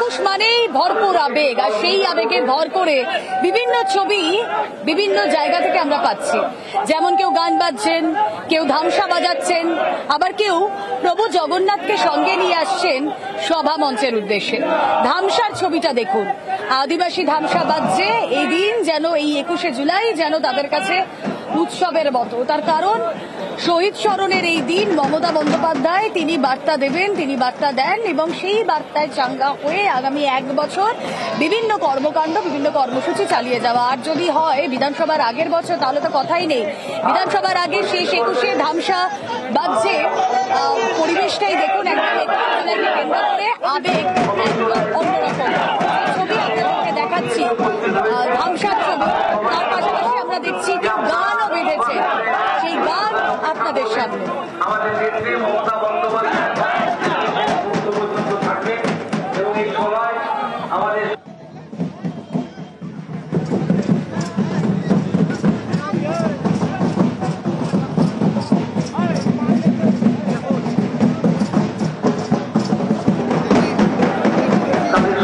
একুশ মানেই ভরপুর আবেগ, আর সেই আবেগে ভর করে বিভিন্ন ছবি বিভিন্ন জায়গা থেকে আমরা পাচ্ছি। যেমন কেউ গান বাজছেন, কেউ ধামসা বাজাচ্ছেন, আবার কেউ প্রভু জগন্নাথকে সঙ্গে নিয়ে আসছেন সভা মঞ্চের উদ্দেশ্যে। ধামসার ছবিটা দেখুন, আদিবাসী ধামসা বাজছে। এই দিন যেন এই 21শে জুলাই যেন তাদের কাছে উৎসবের মতো। তার কারণ শহীদ স্মরণের এই দিন মমতা বন্দ্যোপাধ্যায় তিনি বার্তা দেবেন, তিনি বার্তা দেন, এবং সেই বার্তায় চাঙ্গা হয়ে আগামী 1 বছর বিভিন্ন কর্মকাণ্ড, বিভিন্ন কর্মসূচি চালিয়ে যাওয়া। আর যদি হয় বিধানসভার আগের বছর, তাহলে তো কথাই নেই। বিধানসভার আগে শেষ 21শে ধামসা বাজছে। পরিবেশটাই দেখুন, একদম 21শে জুলাইকে কেন্দ্র করে আবেগ অন্যরকম। ছবি আপনাদেরকে দেখাচ্ছি, ধামসার ছবি। তার পাশাপাশি আমরা দেখছি যে গানও বেঁধেছে, সেই গান আপনাদের সামনে। আমাদের নেত্রী মমতা বন্দ্যোপাধ্যায় থাকবে এবং এই সভায় আমাদের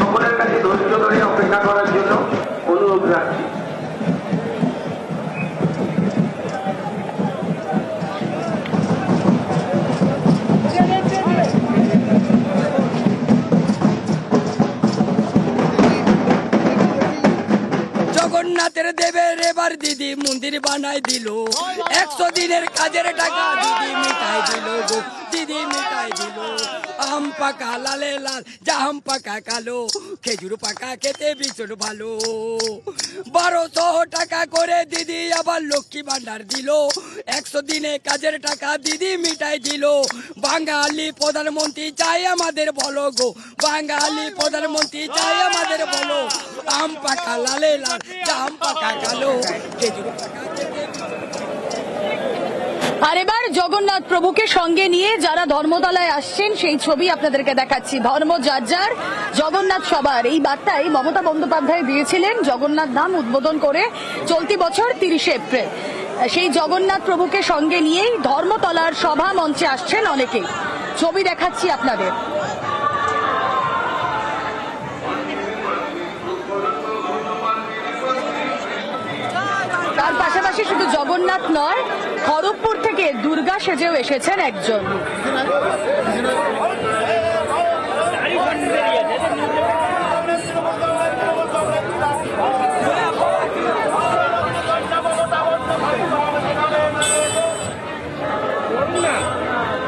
সকলের কাছে ধৈর্য ধরে অপেক্ষা করার জন্য অনুরোধ রাখছি। জগন্নাথের দেবের এবার দিদি মন্দির বানাই দিল, 100 দিনের কাজের টাকা দিদি মিটাই দিল গো, দিদি মিটাই দিল। আম পাকা লালে লাল, জাম পাকা কালো, খেজুর পাকা খেতে ভীষণ ভালো। 1200 টাকা করে দিদি আবার লক্ষ্মী ভান্ডার দিল, 100 দিনে কাজের টাকা দিদি মিটাই দিল। বাঙালি প্রধানমন্ত্রী চাই আমাদের বলো গো, বাঙালি প্রধানমন্ত্রী চাই আমাদের বলো। আম পাকা লালে লাল, জাম পাকা কালো, খেজুর পাকা খেতে। আর এবার জগন্নাথ প্রভুকে সঙ্গে নিয়ে যারা ধর্মতলায় আসছেন সেই ছবি আপনাদেরকে দেখাচ্ছি। ধর্ম যার যার, জগন্নাথ সবার, এই বার্তাই মমতা বন্দ্যোপাধ্যায় দিয়েছিলেন জগন্নাথ ধাম উদ্বোধন করে চলতি বছর 30শে এপ্রিল। সেই জগন্নাথ প্রভুকে সঙ্গে নিয়েই ধর্মতলার সভা মঞ্চে আসছেন অনেকেই। ছবি দেখাচ্ছি আপনাদের। তার পাশাপাশি শুধু জগন্নাথ নয়, খড়গপুর থেকে দুর্গা সেজেও এসেছেন একজন।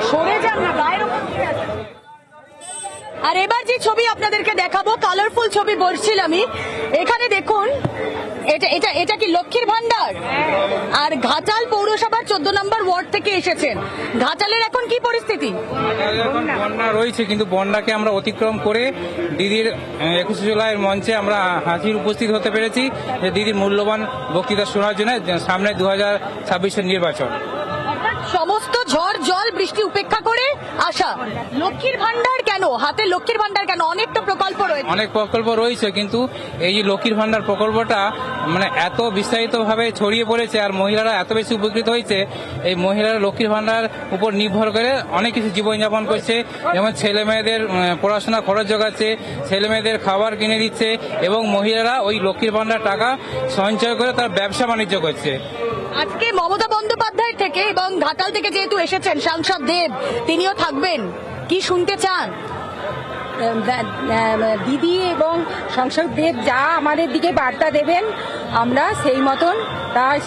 সরে যান না, গায়ের উপর দিয়ে আছে। আর এবার যে ছবি আপনাদেরকে দেখাবো, কালারফুল ছবি বলছিলামই। এখানে দেখুন, এটা কি লক্ষ্মীর ভান্ডার? আর ঘাটাল পৌরসভার 14 নম্বর ওয়ার্ড থেকে এসেছেন। ঘাটালের এখন কি পরিস্থিতি? এখন বন্যা রয়েছে, কিন্তু বন্যাকে আমরা অতিক্রম করে দিদির 21শে জুলাইয়ের মঞ্চে আমরা হাজির উপস্থিত হতে পেরেছি, যে দিদির মূল্যবান বক্তৃতা শোনার জন্য। সামনে 2026-এর নির্বাচন, সমস্ত ঝড় জল বৃষ্টি উপেক্ষা করে আসা। লক্ষ্মীর ভান্ডার কেন হাতে? লক্ষ্মীর ভান্ডার কেন? অনেক তো প্রকল্প রয়েছে। অনেক প্রকল্প রয়েছে, কিন্তু এই যে লক্ষ্মীর ভান্ডার প্রকল্পটা মানে এত বিস্তারিত ভাবে ছড়িয়ে পড়েছে, আর মহিলারা এত বেশি উপকৃত হয়েছে। এই মহিলারা লক্ষ্মীর ভান্ডার উপর নির্ভর করে অনেক কিছু জীবনযাপন করছে। যেমন ছেলে মেয়েদের পড়াশোনা খরচ যোগাচ্ছে, ছেলে মেয়েদের খাবার কিনে দিচ্ছে, এবং মহিলারা ওই লক্ষ্মীর ভান্ডার টাকা সঞ্চয় করে তার ব্যবসা বাণিজ্য করছে। আজকে মমতা বন্দ্যোপাধ্যায় থেকে এবং ঘাটাল থেকে যেহেতু এসেছেন সাংসদ দেব, তিনিও থাকবেন, কি শুনতে চান? দিদি এবং সাংসদ দেব যা আমাদের দিকে বার্তা দেবেন, আমরা সেই মতন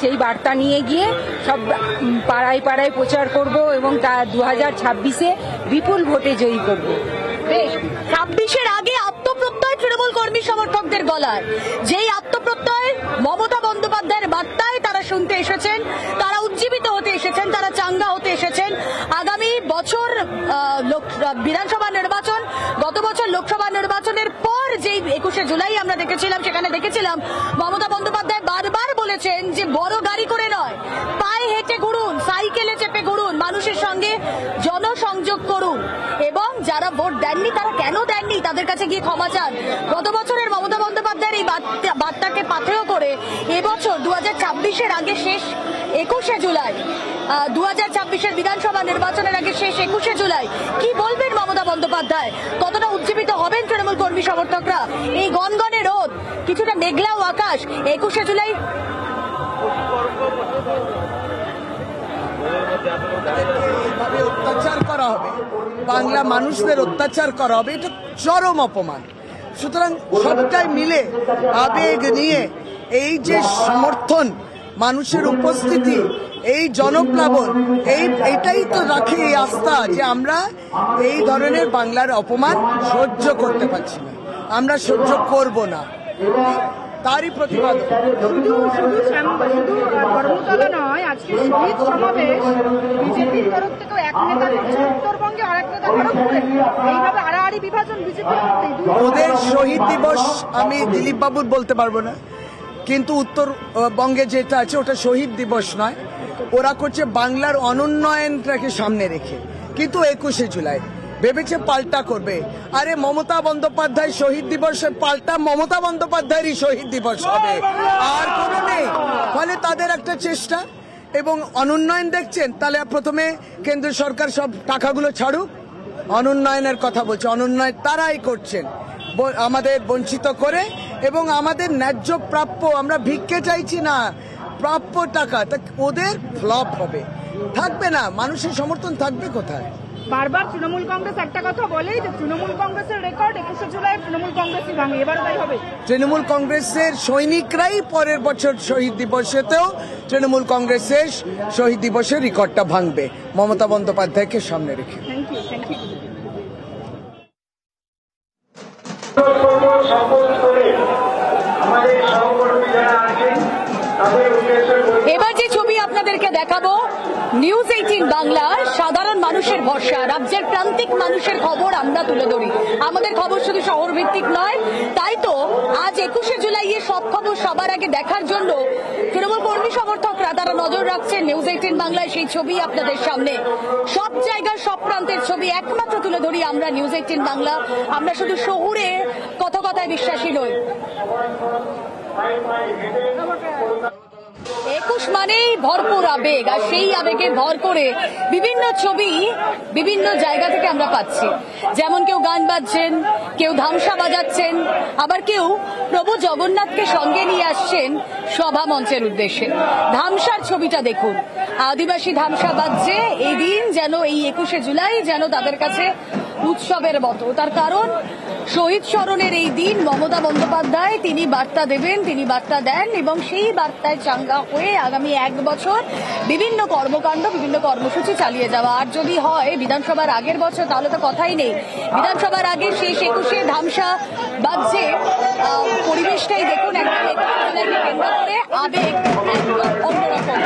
সেই বার্তা নিয়ে গিয়ে সব পাড়ায় পাড়ায় প্রচার করব এবং তা 2026-এ বিপুল ভোটে জয়ী করব। বেশ, 26-এর আগে আত্মপ্রত্যয় তৃণমূল কর্মী সমর্থকদের গলায়, যেই আত্মপ্রত্যয় মমতা বন্দ্যোপাধ্যায়ের বার্তায় তারা শুনতে এসেছেন, তারা উজ্জীবিত হতে এসেছেন, তারা চাঙ্গা হতে এসেছেন। আগামী বছর বিধানসভা নির্বাচন, গত বছর লোকসভা নির্বাচনের পর যেই 21শে জুলাই আমরা দেখেছিলাম, সেখানে দেখেছিলাম মমতা বন্দ্যোপাধ্যায় বারবার বলেছেন যে বড় গাড়ি করে নয়, পায়ে হেঁটে ঘুরুন, সাইকেলে চেপে ঘুরুন, মানুষের সঙ্গে জনসংযোগ করুন, এবং যারা ভোট দেননি তারা কেন দেননি তাদের কাছে গিয়ে ক্ষমা চান। গত বছরের মমতা বন্দ্যোপাধ্যায়ের এই বার্তাকে পাথেয় করে এবছর 2026-এর আগে শেষ 21শে জুলাই, 2026-এর বিধানসভা নির্বাচনের আগে শেষ 21শে জুলাই, কি বলবেন মমতা বন্দ্যোপাধ্যায়? কতটা উজ্জীবিত হবেন তৃণমূল কর্মী সমর্থকরা? এই গনগনে রোদ, কিছুটা মেঘলাও আকাশ, 21শে জুলাই এইভাবে অত্যাচার করা হবে, বাংলা মানুষদের অত্যাচার করা হবে, এটা চরম অপমান। সুতরাং সবটাই মিলে আবেগ নিয়ে এই যে সমর্থন, মানুষের উপস্থিতি, এই জনপ্লাবন, এইটাই তো রাখে এই আস্থা যে আমরা এই ধরনের বাংলার অপমান সহ্য করতে পারছি না, আমরা সহ্য করব না, তারই প্রতিবাদ। শুধু ধর্মতলা নয়, আজকে শহীদ সমাবেশ বিজেপির তরফ থেকেও এক নেতা করছে উত্তরবঙ্গে, আরেক নেতা খড়গপুরে, এইভাবে আড়াআড়ি বিভাজন বিজেপির মধ্যে। ওদের শহীদ দিবস আমি দিলীপ বাবুর বলতে পারবো না, কিন্তু উত্তরবঙ্গে যেটা আছে ওটা শহীদ দিবস নয়, ওরা করছে বাংলার অনুন্নয়নটাকে সামনে রেখে। কিন্তু 21শে জুলাই ভেবেছে পাল্টা করবে। আরে মমতা বন্দ্যোপাধ্যায় শহীদ দিবসে পাল্টা মমতা বন্দ্যোপাধ্যায়েরই শহীদ দিবস হবে, আর কোনো নেই। ফলে তাদের একটা চেষ্টা, এবং অনুন্নয়ন দেখছেন, তাহলে প্রথমে কেন্দ্র সরকার সব টাকাগুলো ছাড়ুক। অনুন্নয়নের কথা বলছে, অনুন্নয়ন তারাই করছেন আমাদের বঞ্চিত করে, এবং আমাদের ন্যায্য প্রাপ্য, আমরা ভিক্ষে চাইছি না, প্রাপ্য টাকা তা ওদের ফ্লপ হবে, থাকবে না, মানুষের সমর্থন থাকবে কোথায়? বারবার তৃণমূল কংগ্রেস একটা কথা বলেই যে তৃণমূল কংগ্রেসের রেকর্ড 21শে জুলাই তৃণমূল কংগ্রেসই ভাঙে, এবারও তাই হবে। তৃণমূল কংগ্রেসের সৈনিকরাই পরের বছর শহীদ দিবসেতেও তৃণমূল কংগ্রেসের শহীদ দিবসের রেকর্ডটা ভাঙবে মমতা বন্দ্যোপাধ্যায়কে সামনে রেখে। Thank you, thank you. এবার যে ছবি আপনাদেরকে দেখাবো, নিউজ 18 বাংলা সাধারণ মানুষের ভরসা, রাজ্যের প্রান্তিক মানুষের খবর আমরা তুলে ধরি। আমাদের খবর শুধু শহর ভিত্তিক নয়, তাই তো আজ 21শে জুলাইয়ে সব খবর সবার আগে দেখার জন্য তৃণমূল কর্মী সমর্থকরা তারা নজর রাখছেন নিউজ 18 বাংলায়। সেই ছবি আপনাদের সামনে, সব জায়গার সব প্রান্তের ছবি একমাত্র তুলে ধরি আমরা নিউজ 18 বাংলা। আমরা শুধু শহুরে কথায় বিশ্বাসী নই। 21 মানেই ভরপুর আবেগ, আর সেই আবেগে ভর করে বিভিন্ন ছবি বিভিন্ন জায়গা থেকে আমরা পাচ্ছি। যেমন কেউ গান বাজছেন, কেউ ধামসা বাজাচ্ছেন, আবার কেউ প্রভু জগন্নাথকে সঙ্গে নিয়ে আসছেন সভা মঞ্চের উদ্দেশ্যে। ধামসার ছবিটা দেখুন, আদিবাসী ধামসা বাজছে। এই দিন যেন, এই 21শে জুলাই যেন তাদের কাছে উৎসবের মতো। তার কারণ শহীদ স্মরণের এই দিন মমতা বন্দ্যোপাধ্যায় তিনি বার্তা দেবেন, তিনি বার্তা দেন, এবং সেই বার্তায় চাঙ্গা হয়ে আগামী 1 বছর বিভিন্ন কর্মকাণ্ড, বিভিন্ন কর্মসূচি চালিয়ে যাওয়া। আর যদি হয় বিধানসভার আগের বছর, তাহলে তো কথাই নেই। বিধানসভার আগে শেষ 21শে ধামসা বাজছে, পরিবেশটাই দেখুন, একদম 21 জুলাইকে কেন্দ্র করে আবেগ একদম অন্যরকম।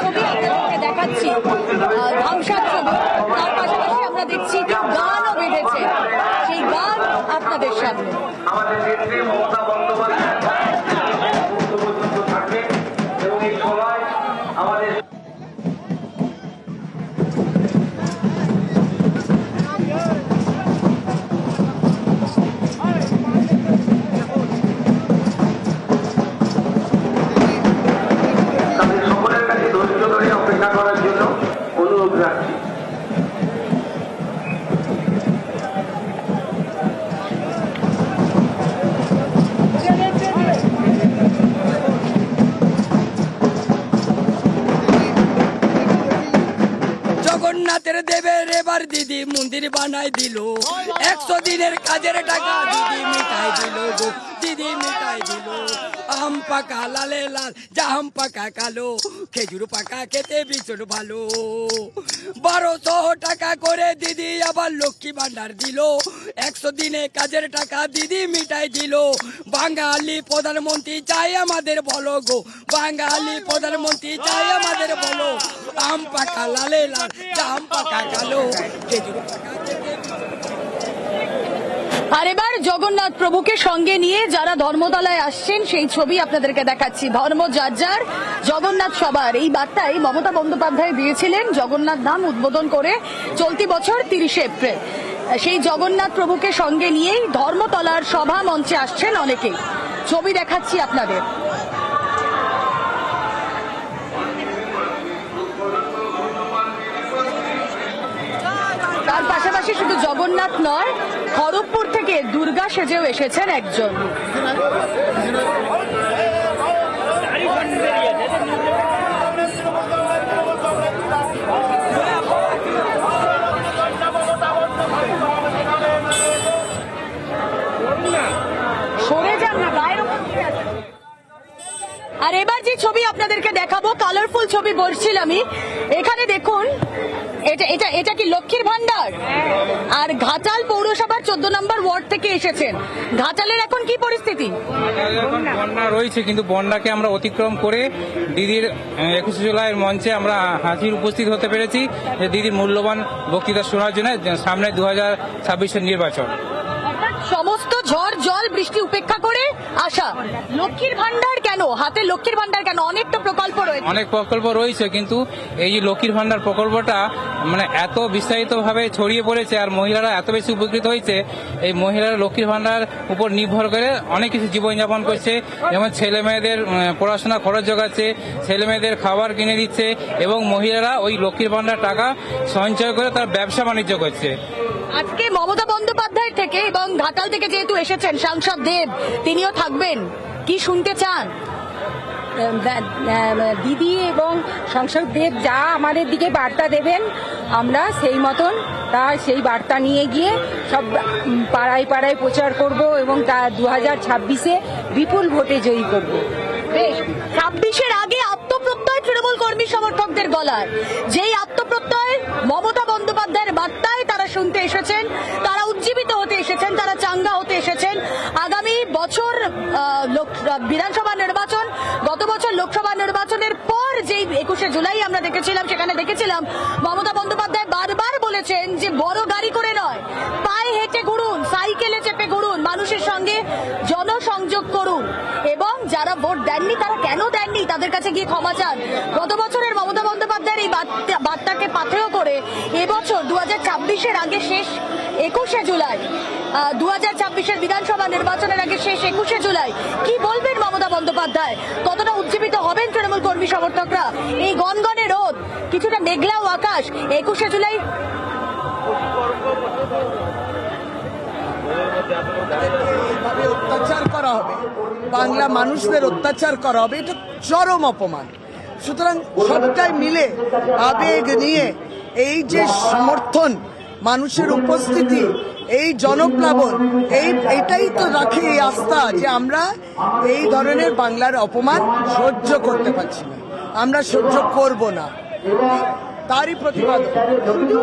ছবি আপনাদেরকে দেখাচ্ছি, ধামসার ছবি। তার পাশাপাশি আমরা দেখছি কেউ গানও বেঁধেছে, সেই গান আপনাদের সামনে। আমাদের নেত্রী মমতা বন্দ্যোপাধ্যায় থাকবে, এবং এই সভায় আমাদের তাদের সকলের কাছে ধৈর্য ধরে অপেক্ষা করার জন্য অনুরোধ রাখছি। জগন্নাথের দেবের এবার দিদি মন্দির বানাই দিল, 100 দিনের কাজের টাকা দিদি মিটাই দিল গো, দিদি মিটাই দিল। আম পাকা লালে লাল, জাম পাকা কালো, খেজুর পাকা খেতে ভীষণ ভালো। 1200 টাকা করে দিদি আবার লক্ষ্মী ভান্ডার দিল, 100 দিনে কাজের টাকা দিদি মিটাই দিল। বাঙালি প্রধানমন্ত্রী চাই আমাদের বলো গো, বাঙালি প্রধানমন্ত্রী চাই আমাদের বলো। আম পাকা লালে লাল, জাম পাকা কালো, খেজুর পাকা খেতে। আর এবার জগন্নাথ প্রভুকে সঙ্গে নিয়ে যারা ধর্মতলায় আসছেন সেই ছবি আপনাদেরকে দেখাচ্ছি। ধর্ম যার যার, জগন্নাথ সবার, এই বার্তাই মমতা বন্দ্যোপাধ্যায় দিয়েছিলেন জগন্নাথ ধাম উদ্বোধন করে চলতি বছর 30শে এপ্রিল। সেই জগন্নাথ প্রভুকে সঙ্গে নিয়েই ধর্মতলার সভা মঞ্চে আসছেন অনেকেই। ছবি দেখাচ্ছি আপনাদের। পাচ্ছি শুধু জগন্নাথ নয়, খড়গপুর থেকে দুর্গা সেজেও এসেছেন একজন। সরে যান না, গায়ের উপর দিয়ে আছে। আর এবার যে ছবি আপনাদেরকে দেখাবো, কালারফুল ছবি বলছিলামই, এখানে দেখুন এটা এটা এটা কি লক্ষ্মীর ভান্ডার? আর ঘাটাল পৌরসভার 14 নম্বর ওয়ার্ড থেকে এসেছেন। ঘাটালের এখন কি পরিস্থিতি? এখন বন্যা রয়েছে, কিন্তু বন্যাকে আমরা অতিক্রম করে দিদির 21 জুলাইয়ের মঞ্চে আমরা হাজির উপস্থিত হতে পেরেছি যে দিদির মূল্যবান বক্তৃতা শোনার জন্য সামনে 2026-এর নির্বাচন। সমস্ত ঝড় জল বৃষ্টি উপেক্ষা করে আসা। লক্ষ্মীর ভান্ডার কেন হাতে? লক্ষ্মীর ভান্ডার কেন? অনেক তো প্রকল্প রয়েছে। অনেক প্রকল্প রয়েছে, কিন্তু এই যে লক্ষ্মীর ভান্ডার প্রকল্পটা মানে এত বিস্তারিত ভাবে ছড়িয়ে পড়েছে আর মহিলারা এত বেশি উপকৃত হয়েছে। এই মহিলারা লক্ষ্মীর ভান্ডার উপর নির্ভর করে অনেক কিছু জীবনযাপন করছে, যেমন ছেলে মেয়েদের পড়াশোনা খরচ জোগাচ্ছে, ছেলে মেয়েদের খাবার কিনে দিচ্ছে, এবং মহিলারা ওই লক্ষ্মীর ভান্ডার টাকা সঞ্চয় করে তার ব্যবসা বাণিজ্য করছে। আজকে মমতা বন্দ্যোপাধ্যায় থেকে এবং ঘাটাল থেকে যেহেতু এসেছেন সাংসদ দেব, তিনিও থাকবেন, কি শুনতে চান? দিদি এবং সাংসদ দেব যা আমাদের দিকে বার্তা দেবেন, আমরা সেই মতন সেই বার্তা নিয়ে গিয়ে সব পাড়ায় পাড়ায় প্রচার করব এবং তা 2026-এ বিপুল ভোটে জয়ী করব। বেশ, 26-এর আগে আত্মপ্রত্যয় তৃণমূল কর্মী সমর্থকদের গলায়, যেই আত্মপ্রত্যয় মমতা বন্দ্যোপাধ্যায়ের বার্তায় তারা শুনতে এসেছেন, তারা উজ্জীবিত হতে এসেছেন, তারা চাঙ্গা হতে এসেছেন। আগামী বছর বিধানসভা নির্বাচন, গত বছর লোকসভা নির্বাচনের পর যেই 21শে জুলাই আমরা দেখেছিলাম, সেখানে দেখেছিলাম মমতা বন্দ্যোপাধ্যায় বারবার বলেছেন যে বড় গাড়ি করে নয়, পায়ে হেঁটে ঘুরুন, সাইকেলে চেপে ঘুরুন, মানুষের সঙ্গে জনসংযোগ করুন, এবং যারা ভোট দেননি তারা কেন দেননি তাদের কাছে গিয়ে ক্ষমা চান। গত বছরের মমতা বন্দ্যোপাধ্যায়ের এই বার্তাকে পাথেয় করে এবছর 2026-এর আগে শেষ 21শে জুলাই, 2026-এর বিধানসভা নির্বাচনের আগে শেষ 21শে জুলাই কি বলবেন মমতা বন্দ্যোপাধ্যায়? কতটা উজ্জীবিত হবেন তৃণমূল কর্মী সমর্থকরা? এই গনগনে রোদ, কিছুটা মেঘলাও আকাশ, 21শে জুলাই এইভাবে অত্যাচার করা হবে, বাংলা মানুষদের অত্যাচার করা হবে, এটা চরম অপমান। সুতরাং সবটাই মিলে আবেগ নিয়ে এই যে সমর্থন, মানুষের উপস্থিতি, এই জনপ্লাবন, এইটাই তো রাখে এই আস্থা যে আমরা এই ধরনের বাংলার অপমান সহ্য করতে পারছি না, আমরা সহ্য করব না, তারই প্রতিবাদ। শুধু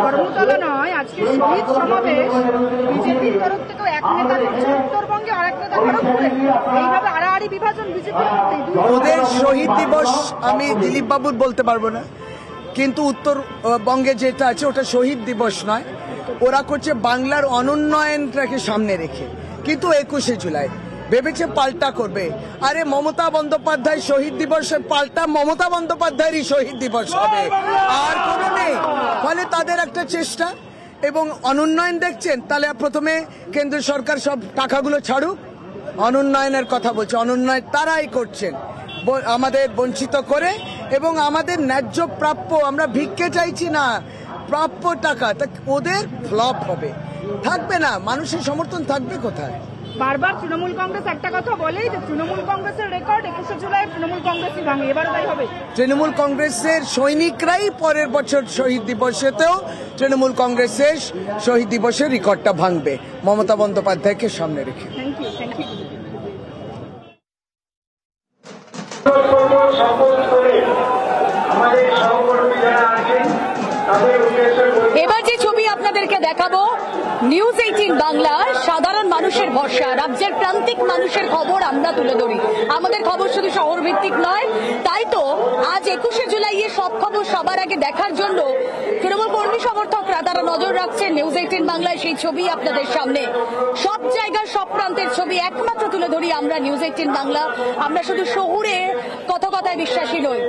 ধর্মতলা নয়, আজকে শহীদ সমাবেশ বিজেপির তরফ থেকেও এক নেতা করছে উত্তরবঙ্গে, আর এক নেতা খড়গপুরে, এইভাবে আড়াআড়ি বিভাজন বিজেপির মধ্যে। ওদের শহীদ দিবস আমি দিলীপ বাবুর বলতে পারবো না, কিন্তু উত্তরবঙ্গে যেটা আছে ওটা শহীদ দিবস নয়, ওরা করছে বাংলার অনুন্নয়নটাকে সামনে রেখে। কিন্তু 21শে জুলাই ভেবেছে পাল্টা করবে। আরে মমতা বন্দ্যোপাধ্যায় শহীদ দিবসের পাল্টা মমতা বন্দ্যোপাধ্যায়েরই শহীদ দিবস হবে, আর কোনো নেই। ফলে তাদের একটা চেষ্টা, এবং অনুন্নয়ন দেখছেন, তাহলে প্রথমে কেন্দ্র সরকার সব টাকাগুলো ছাড়ুক, অনুন্নয়নের কথা বলছে, অনুন্নয়ন তারাই করছেন আমাদের বঞ্চিত করে, এবং আমাদের ন্যায্য প্রাপ্য, আমরা ভিক্ষে চাইছি না, প্রাপ্য টাকা তা ওদের ফ্লপ হবে, থাকবে না, মানুষের সমর্থন থাকবে কোথায়? বারবার তৃণমূল কংগ্রেস একটা কথা বলে যে তৃণমূল কংগ্রেসের রেকর্ড 21শে জুলাই তৃণমূল কংগ্রেসই ভাঙে, এবারও তাই হবে। তৃণমূল কংগ্রেসের সৈনিকরাই পরের বছর শহীদ দিবসেতেও তৃণমূল কংগ্রেসের শহীদ দিবসের রেকর্ডটা ভাঙবে মমতা বন্দ্যোপাধ্যায়কে সামনে রেখে। Thank you, thank you. এবার যে ছবি আপনাদেরকে দেখাবো, নিউজ 18 বাংলার সাধারণ মানুষের ভরসা, রাজ্যের প্রান্তিক মানুষের খবর আমরা তুলে ধরি। আমাদের খবর শুধু শহর ভিত্তিক নয়, তাই তো আজ 21শে জুলাইয়ের সব খবর সবার আগে দেখার জন্য তৃণমূল কর্মী সমর্থকরা তারা নজর রাখছেন নিউজ 18 বাংলায়। সেই ছবি আপনাদের সামনে, সব জায়গার সব প্রান্তের ছবি একমাত্র তুলে ধরি আমরা নিউজ 18 বাংলা। আমরা শুধু শহুরে কথায় বিশ্বাসী নই।